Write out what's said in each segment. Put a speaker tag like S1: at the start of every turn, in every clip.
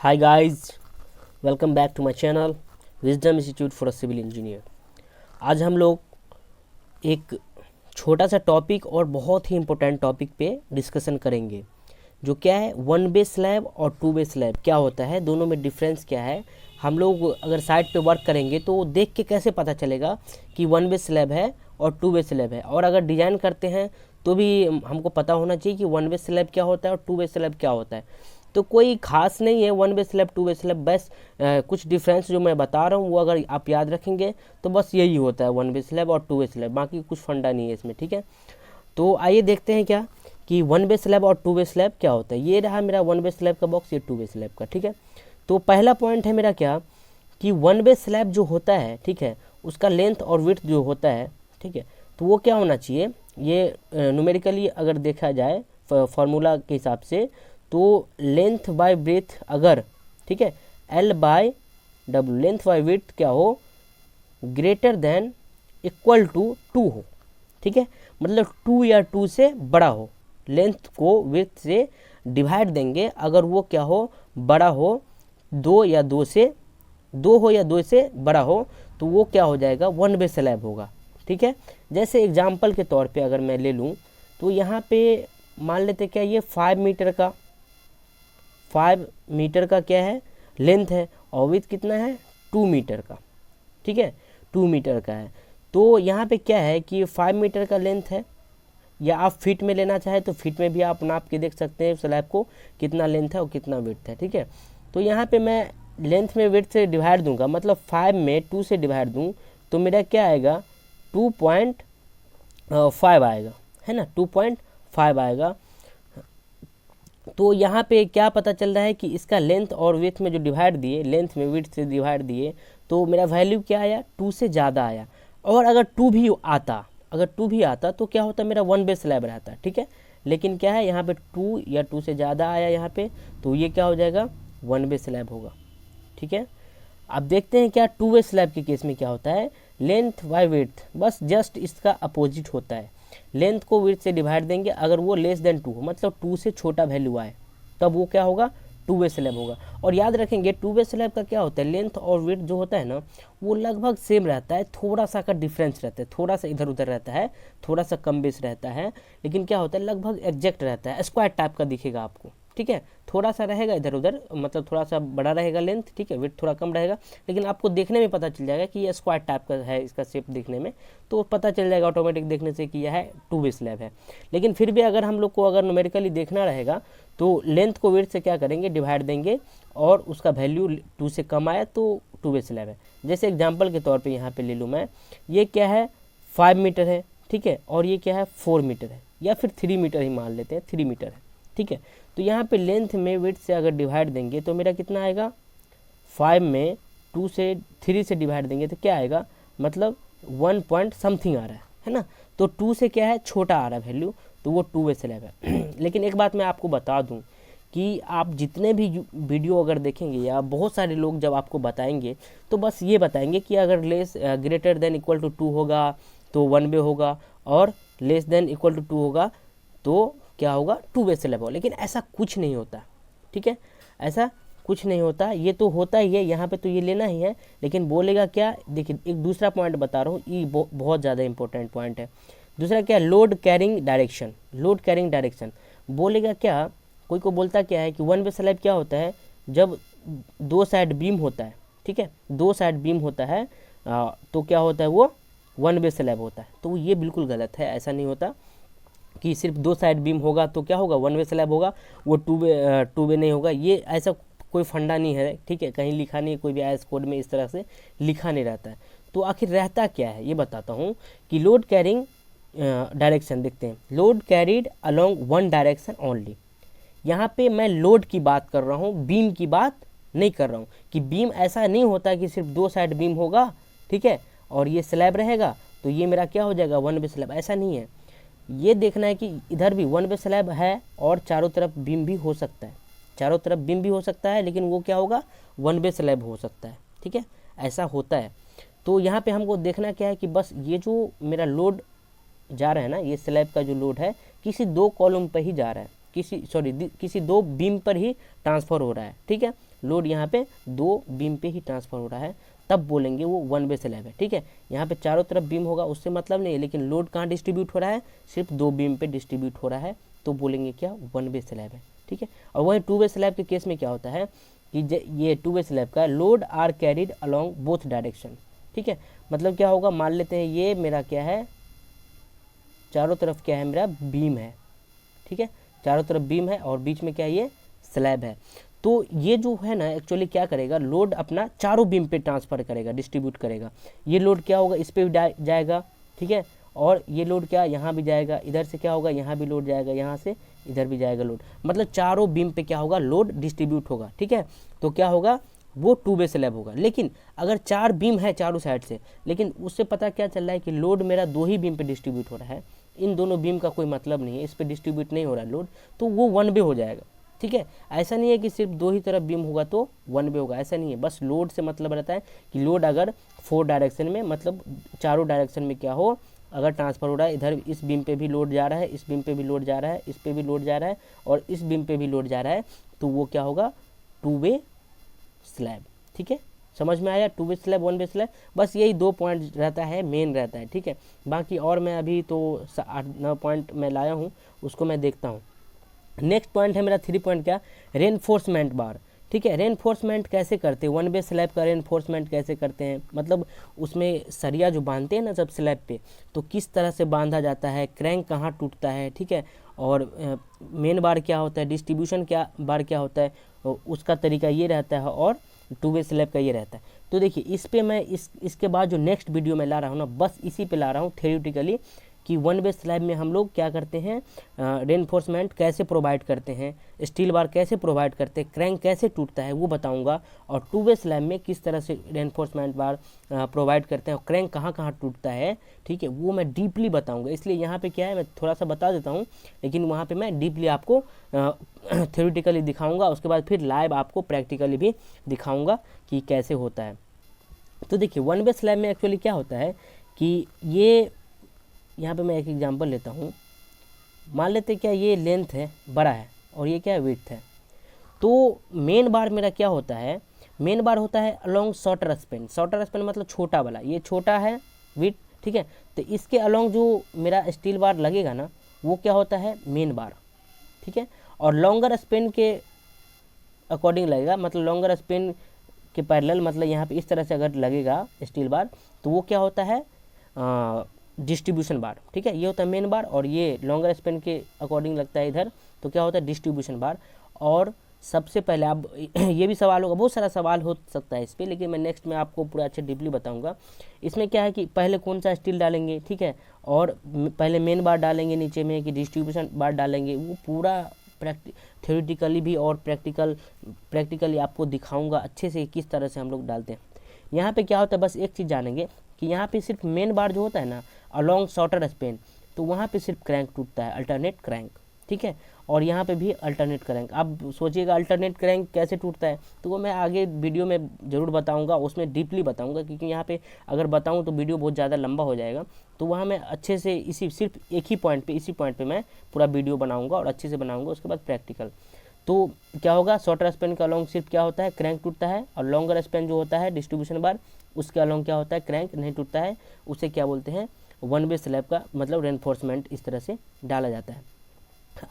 S1: Hi guys, welcome back to my channel Wisdom Institute for a Civil Engineer। आज हम लोग एक छोटा सा टॉपिक और बहुत ही इम्पोर्टेंट टॉपिक पे डिस्कशन करेंगे, जो क्या है वन बे स्लैब और टू बे स्लैब क्या होता है, दोनों में डिफरेंस क्या है। हम लोग अगर साइट पे वर्क करेंगे तो देख के कैसे पता चलेगा कि वन बे स्लैब है और टू बे स्लैब है, और अगर डिज़ाइन करते हैं तो भी हमको पता होना चाहिए कि वन बे स्लैब क्या होता है और टू बे स्लैब क्या होता है। तो कोई खास नहीं है one way slab two way slab, बस कुछ डिफरेंस जो मैं बता रहा हूँ वो अगर आप याद रखेंगे तो बस यही होता है वन बे स्लैब और टू बे स्लैब, बाकी कुछ फंडा नहीं है इसमें। ठीक है, तो आइए देखते हैं क्या कि वन बे स्लैब और टू बे स्लैब क्या होता है। ये रहा मेरा वन बे स्लैब का बॉक्स, ये टू बे स्लैब का। ठीक है, तो पहला पॉइंट है मेरा क्या कि वन बे स्लैब जो होता है, ठीक है, उसका लेंथ और विड्थ जो होता है, ठीक है, तो वो क्या होना चाहिए, ये न्यूमेरिकली अगर देखा जाए फार्मूला के हिसाब से, तो लेंथ बाय ब्रेथ अगर, ठीक है, L by W, length bye width क्या हो, ग्रेटर देन इक्वल टू 2 हो। ठीक है, मतलब 2 या 2 से बड़ा हो, लेंथ को विड्थ से डिवाइड देंगे, अगर वो क्या हो, बड़ा हो, 2 या 2 से बड़ा हो, तो वो क्या हो जाएगा, वन बे स्लैब होगा। ठीक है, जैसे एग्जाम्पल के तौर पे अगर मैं ले लूँ तो यहाँ पे मान लेते क्या, ये 5 मीटर का क्या है, लेंथ है, और विड्थ कितना है, 2 मीटर का। ठीक है, 2 मीटर का है, तो यहाँ पे क्या है कि 5 मीटर का लेंथ है, या आप फीट में लेना चाहे तो फीट में भी आप नाप के देख सकते हैं स्लैब को कितना लेंथ है और कितना विड्थ है। ठीक है, तो यहाँ पे मैं लेंथ में विड्थ से डिवाइड दूंगा, मतलब 5 में 2 से डिवाइड दूँ तो मेरा क्या आएगा, 2.5 आएगा, है ना, 2.5 आएगा। तो यहाँ पे क्या पता चल रहा है कि इसका लेंथ और विड्थ में जो डिवाइड दिए, लेंथ में विड्थ से डिवाइड दिए, तो मेरा वैल्यू क्या आया, 2 से ज़्यादा आया। और अगर 2 भी आता तो क्या होता, मेरा वन बे स्लैब रहता। ठीक है, लेकिन क्या है यहाँ पे 2 या 2 से ज़्यादा आया यहाँ पे, तो ये क्या हो जाएगा, वन बे स्लैब होगा। ठीक है, अब देखते हैं क्या टू वे स्लैब के केस में क्या होता है, लेंथ बाय विड्थ बस जस्ट इसका अपोजिट होता है। लेंथ को विड्थ से डिवाइड देंगे, अगर वो लेस देन 2 हो, मतलब 2 से छोटा वैल्यू आए, तब वो क्या होगा, टू वे स्लैब होगा। और याद रखेंगे टू वे स्लैब का क्या होता है, लेंथ और विड्थ जो होता है ना, वो लगभग सेम रहता है, थोड़ा सा का डिफरेंस रहता है, थोड़ा सा इधर उधर रहता है, थोड़ा सा कम बेस रहता है, लेकिन क्या होता है लगभग एग्जैक्ट रहता है, स्क्वायर टाइप का दिखेगा आपको। ठीक है, थोड़ा सा रहेगा इधर उधर, मतलब थोड़ा सा बड़ा रहेगा लेंथ, ठीक है, विड्थ थोड़ा कम रहेगा, लेकिन आपको देखने में पता चल जाएगा कि ये स्क्वायर टाइप का है, इसका शेप देखने में तो पता चल जाएगा ऑटोमेटिक देखने से कि यह है टू वे स्लैब है। लेकिन फिर भी अगर हम लोग को अगर न्यूमेरिकली देखना रहेगा तो लेंथ को विड्थ से क्या करेंगे, डिवाइड देंगे, और उसका वैल्यू 2 से कम आया तो टू वे स्लैब है। जैसे एग्जाम्पल के तौर पर यहाँ पर ले लूँ मैं, ये क्या है 5 मीटर है, ठीक है, और ये क्या है 4 मीटर है, या फिर 3 मीटर ही मान लेते हैं, 3 मीटर है। ठीक है, तो यहाँ पे लेंथ में विड्थ से अगर डिवाइड देंगे तो मेरा कितना आएगा, 5 में 3 से डिवाइड देंगे तो क्या आएगा, मतलब 1 पॉइंट समथिंग आ रहा है ना, तो 2 से क्या है छोटा आ रहा है वैल्यू, तो वो टू वे स्लैब है। लेकिन एक बात मैं आपको बता दूं कि आप जितने भी वीडियो अगर देखेंगे या बहुत सारे लोग जब आपको बताएंगे तो बस ये बताएंगे कि अगर less greater than equal to 2 होगा तो वन वे होगा, और लेस देन इक्वल टू 2 होगा तो क्या होगा, टू वे स्लैब होगा। लेकिन ऐसा कुछ नहीं होता। ठीक है, ऐसा कुछ नहीं होता, ये तो होता ही है, यहाँ पे तो ये लेना ही है, लेकिन बोलेगा क्या, देखिए एक दूसरा पॉइंट बता रहा हूँ, ये बहुत ज़्यादा इंपॉर्टेंट पॉइंट है। दूसरा क्या, लोड कैरिंग डायरेक्शन बोलेगा क्या, कोई को बोलता क्या है कि वन वे स्लैब क्या होता है, जब 2 साइड बीम होता है, ठीक है, 2 साइड बीम होता है तो क्या होता है, वो वन वे स्लैब होता है। तो ये बिल्कुल गलत है, ऐसा नहीं होता कि सिर्फ 2 साइड बीम होगा तो क्या होगा, वन वे स्लैब होगा, वो टू वे नहीं होगा, ये ऐसा कोई फंडा नहीं है। ठीक है, कहीं लिखा नहीं, कोई भी आईएस कोड में इस तरह से लिखा नहीं रहता है। तो आखिर रहता क्या है ये बताता हूँ कि लोड कैरिंग डायरेक्शन देखते हैं, load carried along one direction only. यहाँ पे मैं लोड की बात कर रहा हूँ, बीम की बात नहीं कर रहा हूँ, कि बीम ऐसा नहीं होता कि सिर्फ 2 साइड बीम होगा, ठीक है, और ये स्लैब रहेगा तो ये मेरा क्या हो जाएगा, वन वे स्लैब, ऐसा नहीं है। ये देखना है कि इधर भी वन वे स्लैब है और चारों तरफ बीम भी हो सकता है, लेकिन वो क्या होगा, वन वे स्लैब हो सकता है। ठीक है, ऐसा होता है। तो यहाँ पे हमको देखना क्या है कि बस ये जो मेरा लोड जा रहा है ना, ये स्लैब का जो लोड है किसी 2 कॉलम पर ही जा रहा है, किसी 2 बीम पर ही ट्रांसफ़र हो रहा है। ठीक है, लोड यहाँ पे 2 बीम पे ही ट्रांसफ़र हो रहा है, तब बोलेंगे वो वन वे स्लैब है। ठीक है, यहाँ पे चारों तरफ बीम होगा उससे मतलब नहीं है, लेकिन लोड कहाँ डिस्ट्रीब्यूट हो रहा है, सिर्फ 2 बीम पे डिस्ट्रीब्यूट हो रहा है, तो बोलेंगे क्या, वन वे स्लैब है। ठीक है, और वही टू वे स्लैब के केस में क्या होता है कि ये टू वे स्लैब का load are carried along both direction. ठीक है, मतलब क्या होगा, मान लेते हैं ये मेरा क्या है, चारों तरफ क्या है, मेरा बीम है। ठीक है, चारों तरफ बीम है और बीच में क्या है, ये स्लैब है। तो ये जो है ना एक्चुअली क्या करेगा, लोड अपना चारों बीम पे ट्रांसफ़र करेगा, डिस्ट्रीब्यूट करेगा। ये लोड क्या होगा, इस पे भी जाएगा। ठीक है, और ये लोड क्या यहाँ भी जाएगा, इधर से क्या होगा, यहाँ भी लोड जाएगा, यहाँ से इधर भी जाएगा लोड, मतलब चारों बीम पे क्या होगा, लोड डिस्ट्रीब्यूट होगा। ठीक है, तो क्या होगा, वो टू वे स्लैब होगा। लेकिन अगर 4 बीम है चारों साइड से, लेकिन उससे पता क्या चल रहा है कि लोड मेरा 2 ही बीम पे डिस्ट्रीब्यूट हो रहा है, इन दोनों बीम का कोई मतलब नहीं है, इस पे डिस्ट्रीब्यूट नहीं हो रहा है लोड, तो वो वन वे हो जाएगा। ठीक है, ऐसा नहीं है कि सिर्फ 2 ही तरफ बीम होगा तो वन वे होगा, ऐसा नहीं है। बस लोड से मतलब रहता है कि लोड अगर 4 डायरेक्शन में, मतलब चारों डायरेक्शन में क्या हो, अगर ट्रांसफ़र हो रहा है, इधर इस बीम पे भी लोड जा रहा है, इस बीम पे भी लोड जा रहा है, इस पे भी लोड जा रहा है और इस बीम पे भी लोड जा रहा है, तो वो क्या होगा, टू वे स्लैब। ठीक है, समझ में आया, to way slab, one way slab, बस यही 2 पॉइंट रहता है, मेन रहता है। ठीक है, बाकी और मैं अभी तो 8-9 पॉइंट मैं लाया हूँ, उसको मैं देखता हूँ। नेक्स्ट पॉइंट है मेरा 3 पॉइंट क्या, रेनफोर्समेंट बार। ठीक है, रेनफोर्समेंट कैसे करते हैं, वन वे स्लैब का रेनफोर्समेंट कैसे करते हैं, मतलब उसमें सरिया जो बांधते हैं ना जब स्लैब पे, तो किस तरह से बांधा जाता है, क्रैंक कहाँ टूटता है। ठीक है, और मेन बार क्या होता है, डिस्ट्रीब्यूशन क्या बार क्या होता है, उसका तरीका ये रहता है, और टू वे स्लैब का ये रहता है। तो देखिए इस पे मैं इसके बाद जो नेक्स्ट वीडियो में ला रहा हूँ ना, बस इसी पे ला रहा हूँ थ्योरेटिकली, कि वन वे स्लैब में हम लोग क्या करते हैं, रेनफोर्समेंट कैसे प्रोवाइड करते हैं, स्टील बार कैसे प्रोवाइड करते हैं, क्रैंक कैसे टूटता है वो बताऊंगा, और टू वे स्लैब में किस तरह से रेनफोर्समेंट बार प्रोवाइड करते हैं और क्रैंक कहाँ कहाँ टूटता है। ठीक है, वो मैं डीपली बताऊंगा, इसलिए यहाँ पे क्या है, मैं थोड़ा सा बता देता हूँ, लेकिन वहाँ पे मैं डीपली आपको थ्योरेटिकली दिखाऊंगा, उसके बाद फिर लाइव आपको प्रैक्टिकली भी दिखाऊंगा कि कैसे होता है। तो देखिए वन वे स्लैब में एक्चुअली क्या होता है कि ये, यहाँ पे मैं एक एग्जांपल लेता हूँ, मान लेते क्या, ये लेंथ है, बड़ा है, और ये क्या है, विड्थ है। तो मेन बार मेरा क्या होता है, मेन बार होता है along shorter span. Shorter span मतलब छोटा वाला, ये छोटा है विड्थ। ठीक है, तो इसके अलोंग जो मेरा स्टील बार लगेगा ना, वो क्या होता है, मेन बार। ठीक है, और लॉन्गर स्पैन के अकॉर्डिंग लगेगा, मतलब लॉन्गर स्पैन के पैरेलल, मतलब यहाँ पे इस तरह से अगर लगेगा स्टील बार, तो वो क्या होता है, डिस्ट्रीब्यूशन बार। ठीक है, ये होता है मेन बार, और ये लॉन्गर स्पैन के अकॉर्डिंग लगता है इधर, तो क्या होता है, डिस्ट्रीब्यूशन बार। और सबसे पहले आप ये भी सवाल होगा, बहुत सारा सवाल हो सकता है इस पर, लेकिन मैं नेक्स्ट में आपको पूरा अच्छे डीपली बताऊंगा। इसमें क्या है कि पहले कौन सा स्टील डालेंगे, ठीक है, और पहले मेन बार डालेंगे, नीचे में कि डिस्ट्रीब्यूशन बार डालेंगे, वो पूरा थ्योरेटिकली भी और प्रैक्टिकली आपको दिखाऊंगा अच्छे से किस तरह से हम लोग डालते हैं। यहाँ पे क्या होता है, बस एक चीज़ जानेंगे कि यहाँ पे सिर्फ मेन बार जो होता है ना अलोंग शॉर्टर स्पैन, तो वहाँ पे सिर्फ क्रैंक टूटता है, अल्टरनेट क्रैंक। ठीक है, और यहाँ पे भी अल्टरनेट क्रैंक। आप सोचिएगा अल्टरनेट क्रैंक कैसे टूटता है, तो वो मैं आगे वीडियो में ज़रूर बताऊंगा, उसमें डीपली बताऊंगा, क्योंकि यहाँ पे अगर बताऊँ तो वीडियो बहुत ज़्यादा लंबा हो जाएगा। तो वहाँ मैं अच्छे से इसी सिर्फ एक ही पॉइंट पे, इसी पॉइंट पे मैं पूरा वीडियो बनाऊँगा और अच्छे से बनाऊँगा। उसके बाद प्रैक्टिकल, तो क्या होगा, शॉर्टर स्पैन का अलोंग सिर्फ क्या होता है, क्रैंक टूटता है, और लॉन्गर स्पैन जो होता है डिस्ट्रीब्यूशन बार, उसके अलोंग क्या होता है, क्रैंक नहीं टूटता है। उसे क्या बोलते हैं, वन वे स्लैब का मतलब रेनफोर्समेंट इस तरह से डाला जाता है।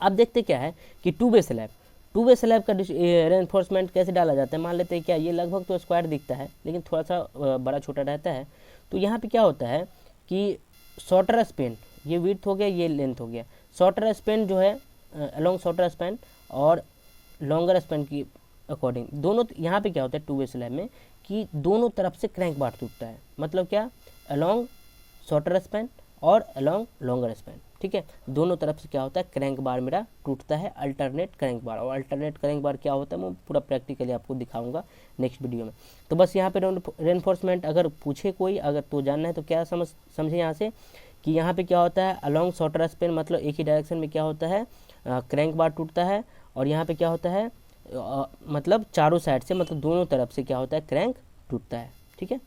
S1: अब देखते क्या है कि टू वे स्लैब का रेनफोर्समेंट कैसे डाला जाता है। मान लेते हैं क्या, ये लगभग तो स्क्वायर दिखता है, लेकिन थोड़ा सा बड़ा छोटा रहता है। तो यहाँ पे क्या होता है कि शॉर्टर स्पैन, ये विड्थ हो गया, ये लेंथ हो गया, शॉर्टर स्पैन जो है अलोंग शॉर्टर स्पैन और लॉन्गर स्पैन की अकॉर्डिंग, दोनों यहाँ पे क्या होता है टू वे स्लैब में कि दोनों तरफ से क्रैंक बार टूटता है, मतलब क्या, अलोंग शॉर्टर स्पैन और अलोंग लॉन्गर स्पैन। ठीक है, दोनों तरफ से क्या होता है, क्रैंक बार मेरा टूटता है, अल्टरनेट क्रैंक बार। और अल्टरनेट क्रैंक बार क्या होता है मैं पूरा प्रैक्टिकली आपको दिखाऊंगा नेक्स्ट वीडियो में। तो बस यहाँ पे रेनफोर्समेंट अगर पूछे कोई, अगर तो जानना है तो क्या समझे यहाँ से कि यहाँ पे क्या होता है, अलोंग शॉर्टर स्पैन मतलब एक ही डायरेक्शन में क्या होता है, क्रैंक बार टूटता है, और यहाँ पे क्या होता है, मतलब चारों साइड से, मतलब दोनों तरफ से क्या होता है, क्रैंक टूटता है। ठीक है,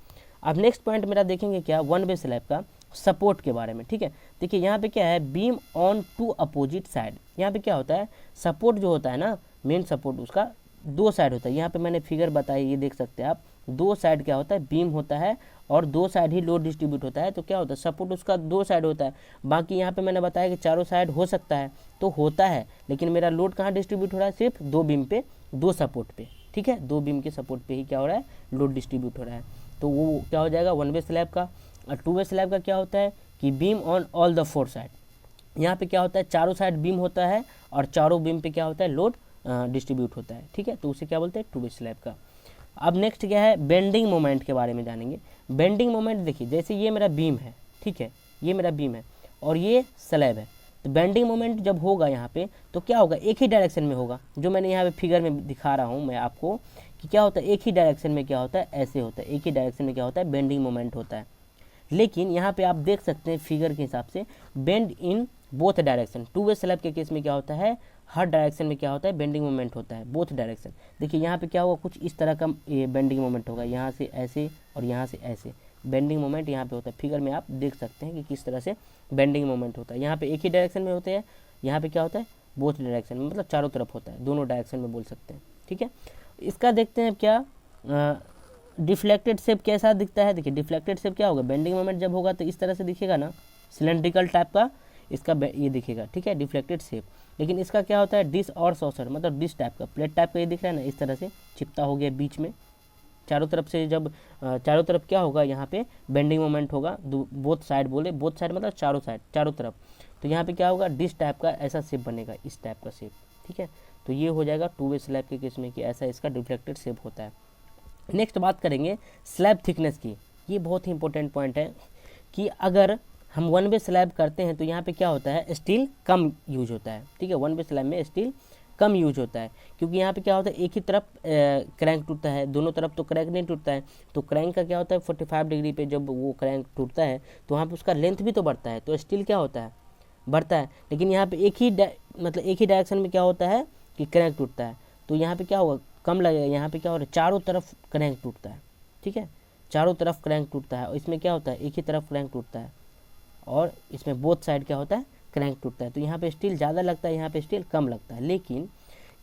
S1: अब नेक्स्ट पॉइंट मेरा देखेंगे क्या, वन वे स्लैब का सपोर्ट के बारे में। ठीक है, देखिए यहाँ पे क्या है, beam on two opposite side. यहाँ पे क्या होता है, सपोर्ट जो होता है ना, मेन सपोर्ट उसका दो साइड होता है, यहाँ पे मैंने फिगर बताई, ये देख सकते हैं आप, दो साइड क्या होता है, बीम होता है और दो साइड ही लोड डिस्ट्रीब्यूट होता है, तो क्या होता है, सपोर्ट उसका दो साइड होता है। बाकी यहाँ पे मैंने बताया कि चारों साइड हो सकता है, तो होता है, लेकिन मेरा लोड कहाँ डिस्ट्रीब्यूट हो रहा है, सिर्फ दो बीम पे, दो सपोर्ट पे, ठीक है, दो बीम के सपोर्ट पे ही क्या हो रहा है, लोड डिस्ट्रीब्यूट हो रहा है। तो वो क्या हो जाएगा, वन वे स्लैब का। और टू वे स्लैब का क्या होता है कि beam on all the four side, यहाँ पे क्या होता है, चारों साइड बीम होता है और चारों बीम पे क्या होता है, लोड डिस्ट्रीब्यूट होता है, ठीक है, तो उसे क्या बोलते हैं, टू वे स्लैब का। अब नेक्स्ट क्या है, बेंडिंग मोमेंट के बारे में जानेंगे। बेंडिंग मोमेंट देखिए, जैसे ये मेरा बीम है, ठीक है, ये मेरा बीम है और ये स्लैब है, तो बेंडिंग मोमेंट जब होगा यहाँ पे तो क्या होगा, एक ही डायरेक्शन में होगा, जो मैंने यहाँ पे फिगर में दिखा रहा हूँ मैं आपको कि क्या होता है, एक ही डायरेक्शन में क्या होता है, ऐसे होता है, एक ही डायरेक्शन में क्या होता है, बेंडिंग मोमेंट होता है। लेकिन यहाँ पे आप देख सकते हैं फिगर के हिसाब से bend in both direction, to way slab के केस में क्या होता है, हर डायरेक्शन में क्या होता है, बेंडिंग मोमेंट होता है, बोथ डायरेक्शन। देखिए यहाँ पे क्या होगा, कुछ इस तरह का ये बेंडिंग मोमेंट होगा, यहाँ से ऐसे और यहाँ से ऐसे बेंडिंग मोमेंट यहाँ पे होता है। फिगर में आप देख सकते हैं कि किस तरह से बेंडिंग मोमेंट होता है। यहाँ पे एक ही डायरेक्शन में होते हैं, यहाँ पे क्या होता है, बोथ डायरेक्शन में, मतलब चारों तरफ होता है, दोनों डायरेक्शन में बोल सकते हैं, ठीक है। इसका देखते हैं क्या डिफ्लेक्टेड शेप कैसा दिखता है। देखिए डिफ्लेक्टेड शेप क्या होगा, बेंडिंग मोमेंट जब होगा तो इस तरह से दिखेगा ना, सिलेंड्रिकल टाइप का इसका ये दिखेगा, ठीक है, डिफ्लेक्टेड शेप। लेकिन इसका क्या होता है, डिश और सॉसर, मतलब डिश टाइप का, प्लेट टाइप का ये दिख रहा है ना, इस तरह से चिपटा हो गया बीच में, चारों तरफ से जब चारों तरफ क्या होगा, यहाँ पे बेंडिंग मोमेंट होगा, बोथ साइड बोले, बोथ साइड मतलब चारों साइड, चारों तरफ, तो यहाँ पे क्या होगा, डिश टाइप का ऐसा शेप बनेगा, इस टाइप का शेप, ठीक है। तो ये हो जाएगा टू वे स्लैब के केस में कि ऐसा इसका डिफ्लेक्टेड शेप होता है। नेक्स्ट बात करेंगे स्लैब थिकनेस की। ये बहुत ही इंपॉर्टेंट पॉइंट है कि अगर हम वन वे स्लैब करते हैं तो यहाँ पे क्या होता है, स्टील कम यूज होता है, ठीक है, वन वे स्लैब में स्टील कम यूज होता है, क्योंकि यहाँ पे क्या होता है, एक ही तरफ क्रैंक टूटता है, दोनों तरफ तो क्रैंक नहीं टूटता है। तो क्रैंक का क्या होता है, 45 डिग्री पे जब वो क्रैंक टूटता है तो वहाँ पे उसका लेंथ भी तो बढ़ता है, तो स्टील क्या होता है, बढ़ता है। लेकिन यहाँ पे एक ही डायरेक्शन में क्या होता है कि क्रैंक टूटता है, तो यहाँ पे क्या होगा, कम लगेगा। यहाँ पे क्या हो रहा है, चारों तरफ क्रैंक टूटता है, ठीक है, चारों तरफ क्रैंक टूटता है, और इसमें क्या होता है, एक ही तरफ क्रैंक टूटता है, और इसमें बोथ साइड क्या होता है, क्रैंक टूटता है। तो यहाँ पे स्टील ज़्यादा लगता है, यहाँ पे स्टील कम लगता है। लेकिन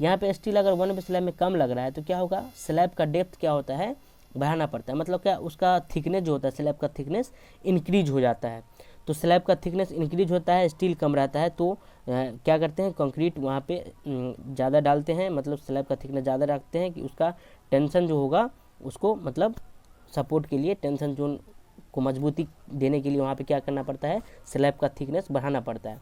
S1: यहाँ पे स्टील अगर वन वे स्लैब में कम लग रहा है तो क्या होगा, स्लैब का डेप्थ क्या होता है, बढ़ाना पड़ता है, मतलब क्या, उसका थिकनेस जो होता है, स्लैब का थिकनेस इंक्रीज हो जाता है। तो स्लैब का थिकनेस इंक्रीज होता है, स्टील कम रहता है, तो क्या करते हैं, कंक्रीट वहाँ पे ज़्यादा डालते हैं, मतलब स्लैब का थिकनेस ज़्यादा रखते हैं कि उसका टेंशन जो होगा उसको, मतलब सपोर्ट के लिए, टेंशन जोन को मजबूती देने के लिए वहाँ पे क्या करना पड़ता है, स्लैब का थिकनेस बढ़ाना पड़ता है।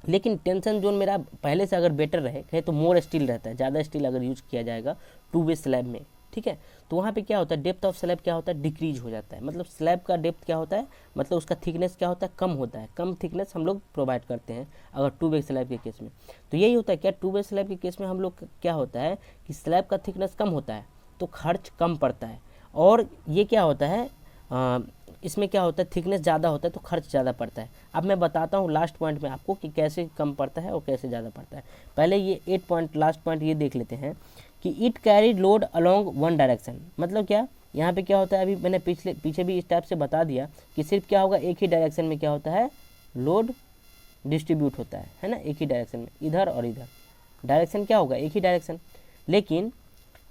S1: लेकिन टेंशन जोन मेरा पहले से अगर बेटर रहे कहे तो मोर स्टील रहता है, ज़्यादा स्टील अगर यूज किया जाएगा टू वे स्लैब में, ठीक है, तो वहाँ पे क्या होता है, डेप्थ ऑफ स्लैब क्या होता है, डिक्रीज हो जाता है। मतलब स्लैब का डेप्थ क्या होता है, मतलब उसका थिकनेस क्या होता है, कम होता है, कम थिकनेस हम लोग प्रोवाइड करते हैं अगर टू वे स्लैब के केस में। तो यही होता है क्या, टू वे स्लैब के केस में हम लोग क्या होता है कि स्लैब का थिकनेस कम होता है तो खर्च कम पड़ता है, और ये क्या होता है, इसमें क्या होता है, थिकनेस ज़्यादा होता है तो खर्च ज़्यादा पड़ता है। अब मैं बताता हूँ लास्ट पॉइंट में आपको कि कैसे कम पड़ता है और कैसे ज़्यादा पड़ता है। पहले ये 8 पॉइंट, लास्ट पॉइंट ये देख लेते हैं कि it carry load along one direction. मतलब क्या, यहाँ पे क्या होता है, अभी मैंने पीछे भी इस टाइप से बता दिया कि सिर्फ क्या होगा, एक ही डायरेक्शन में क्या होता है, लोड डिस्ट्रीब्यूट होता है ना, एक ही डायरेक्शन में, इधर और इधर डायरेक्शन क्या होगा, एक ही डायरेक्शन। लेकिन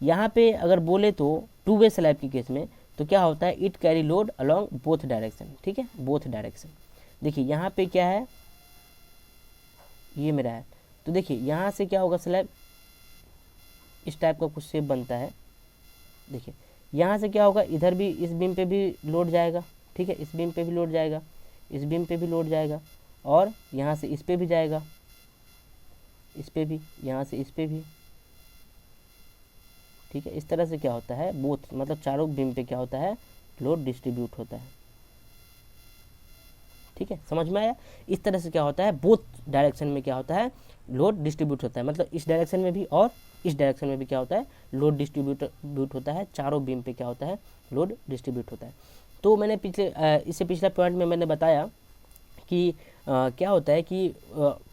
S1: यहाँ पे अगर बोले तो टू वे स्लैब के केस में तो क्या होता है, it carry load along both direction, ठीक है, बोथ डायरेक्शन। देखिए यहाँ पे क्या है, ये मेरा है, तो देखिए यहाँ से क्या होगा, स्लैब इस टाइप का कुछ शेप बनता है। देखिए यहाँ से क्या होगा, इधर भी इस बीम पे भी लोड जाएगा, ठीक है, इस बीम पे भी लोड जाएगा, इस बीम पे भी लोड जाएगा, और यहाँ से इस पे भी जाएगा, इस पे भी, यहाँ से इस पे भी, ठीक है। इस तरह से क्या होता है, बोथ मतलब चारों बीम पे क्या होता है, लोड डिस्ट्रीब्यूट होता है, ठीक है, समझ में आया। इस तरह से क्या होता है, बोथ डायरेक्शन में क्या होता है, लोड डिस्ट्रीब्यूट होता है, मतलब इस डायरेक्शन में भी और इस डायरेक्शन में भी क्या होता है, लोड डिस्ट्रीब्यूट होता है, चारों बीम पे क्या होता है, लोड डिस्ट्रीब्यूट होता है। तो मैंने इससे पिछले पॉइंट में मैंने बताया कि क्या होता है कि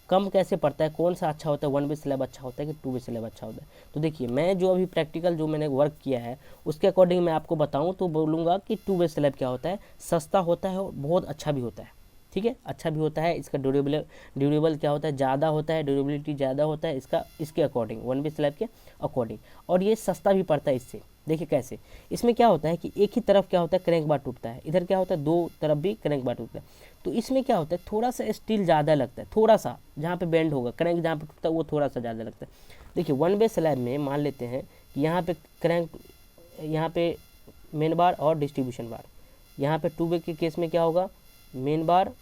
S1: कम कैसे पड़ता है, कौन सा अच्छा होता है, वन वे स्लैब अच्छा होता है कि टू वे स्लैब अच्छा होता है। तो देखिए मैं जो अभी प्रैक्टिकल जो मैंने वर्क किया है उसके अकॉर्डिंग मैं आपको बताऊं तो बोलूँगा कि टू वे स्लैब क्या होता है, सस्ता होता है और बहुत अच्छा भी होता है, ठीक है, अच्छा भी होता है। इसका ड्यूरेबल क्या होता है, ज़्यादा होता है, ड्यूरेबिलिटी ज़्यादा होता है इसका, इसके अकॉर्डिंग, वन वे स्लैब के अकॉर्डिंग। और ये सस्ता भी पड़ता है इससे। देखिए कैसे, इसमें क्या होता है कि एक ही तरफ क्या होता है, क्रैंक बार टूटता है, इधर क्या होता है, दो तरफ भी क्रैंक बार टूटता है। तो इसमें क्या होता है, थोड़ा सा स्टील ज़्यादा लगता है, थोड़ा सा, जहाँ पे बेंड होगा, क्रैंक जहाँ पे टूटता है वो थोड़ा सा ज़्यादा लगता है। देखिए वन वे स्लैब में मान लेते हैं कि यहाँ पे क्रैंक, यहाँ पे मेन बार और डिस्ट्रीब्यूशन बार, यहाँ पे टू वे के केस में क्या होगा, मेन बार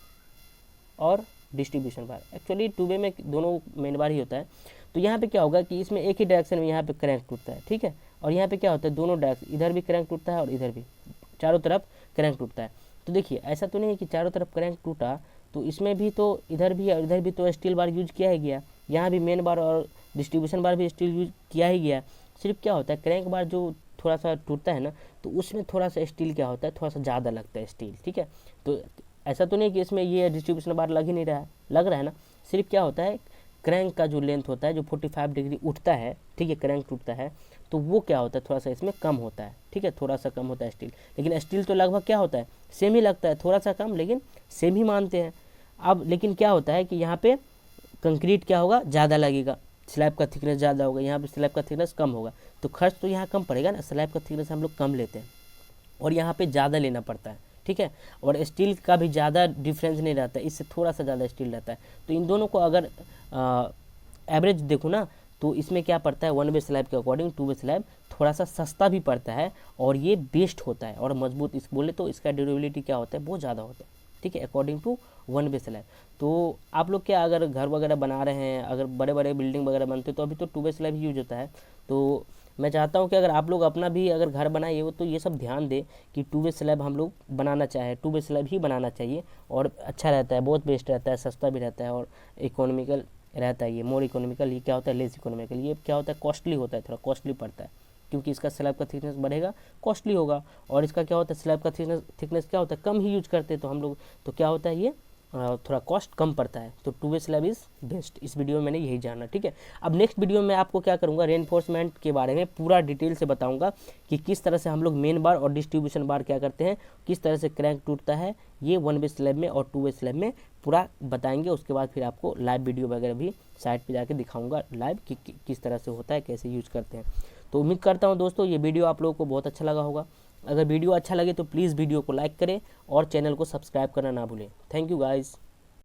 S1: और डिस्ट्रीब्यूशन बार। एक्चुअली टू वे में दोनों मेन बार ही होता है। तो यहाँ पे क्या होगा कि इसमें एक ही डायरेक्शन में यहाँ पे क्रैंक टूटता है, ठीक है। और यहाँ पे क्या होता है, दोनों डायरेक्शन, इधर भी क्रैंक टूटता है और इधर भी, चारों तरफ क्रैंक टूटता है। तो देखिए ऐसा तो नहीं है कि चारों तरफ क्रैंक टूटा तो इसमें भी तो, इधर भी और इधर भी तो स्टील बार यूज किया ही गया, यहाँ भी मेन बार और डिस्ट्रीब्यूशन बार भी स्टील यूज किया ही गया। सिर्फ क्या होता है, क्रैंक बार जो थोड़ा सा टूटता है ना, तो उसमें थोड़ा सा स्टील क्या होता है, थोड़ा सा ज़्यादा लगता है स्टील, ठीक है। तो ऐसा तो नहीं कि इसमें ये डिस्ट्रीब्यूशन बार लग ही नहीं रहा है, लग रहा है ना। सिर्फ क्या होता है, क्रैंक का जो लेंथ होता है, जो 45 डिग्री उठता है, ठीक है, क्रैंक टूटता है, तो वो क्या होता है, थोड़ा सा इसमें कम होता है, ठीक है, थोड़ा सा कम होता है स्टील। लेकिन स्टील तो लगभग क्या होता है, सेम ही लगता है, थोड़ा सा कम लेकिन सेम ही मानते हैं। अब लेकिन क्या होता है कि यहाँ पे कंक्रीट क्या होगा, ज़्यादा लगेगा, स्लैब का थिकनेस ज़्यादा होगा, यहाँ पे स्लैब का थिकनेस कम होगा, तो खर्च तो यहाँ कम पड़ेगा ना, स्लैब का थिकनेस हम लोग कम लेते हैं और यहाँ पे ज़्यादा लेना पड़ता है, ठीक है। और स्टील का भी ज़्यादा डिफरेंस नहीं रहता है, इससे थोड़ा सा ज़्यादा स्टील रहता है। तो इन दोनों को अगर एवरेज देखो ना, तो इसमें क्या पड़ता है, वन वे स्लैब के अकॉर्डिंग टू वे स्लैब थोड़ा सा सस्ता भी पड़ता है और ये बेस्ट होता है और मजबूत, इस बोले तो इसका ड्यूरेबिलिटी क्या होता है, बहुत ज़्यादा होता है, ठीक है, according to one way slab. तो आप लोग क्या अगर घर वगैरह बना रहे हैं, अगर बड़े बड़े बिल्डिंग वगैरह बनते तो अभी तो to way slab he use होता है। तो मैं चाहता हूँ कि अगर आप लोग अपना भी अगर घर बनाइए हो तो ये सब ध्यान दें कि टू वे स्लैब हम लोग बनाना चाहे, टू वे स्लैब ही बनाना चाहिए और अच्छा रहता है, बहुत बेस्ट रहता है, सस्ता भी रहता है और इकोनॉमिकल रहता है। ये मोर इकोनॉमिकल, ये क्या होता है, लेस इकोनॉमिकल। ये क्या होता है, कॉस्टली होता है, थोड़ा कॉस्टली पड़ता है क्योंकि इसका स्लैब का थिकनेस बढ़ेगा, कॉस्टली होगा। और इसका क्या होता है, स्लैब का थिकनेस क्या होता है, कम ही यूज करते हैं तो हम लोग, तो क्या होता है, ये थोड़ा कॉस्ट कम पड़ता है। तो to way slab is best. इस वीडियो में मैंने यही जाना, ठीक है। अब नेक्स्ट वीडियो में आपको क्या करूँगा, रेनफोर्समेंट के बारे में पूरा डिटेल से बताऊँगा कि किस तरह से हम लोग मेन बार और डिस्ट्रीब्यूशन बार क्या करते हैं, किस तरह से क्रैंक टूटता है, ये वन वे स्लैब में और टू वे स्लैब में पूरा बताएंगे। उसके बाद फिर आपको लाइव वीडियो वगैरह भी साइट पे जाके दिखाऊंगा लाइव कि किस तरह से होता है, कैसे यूज करते हैं। तो उम्मीद करता हूँ दोस्तों ये वीडियो आप लोगों को बहुत अच्छा लगा होगा। अगर वीडियो अच्छा लगे तो प्लीज़ वीडियो को लाइक करें और चैनल को सब्सक्राइब करना ना भूलें। Thank you guys.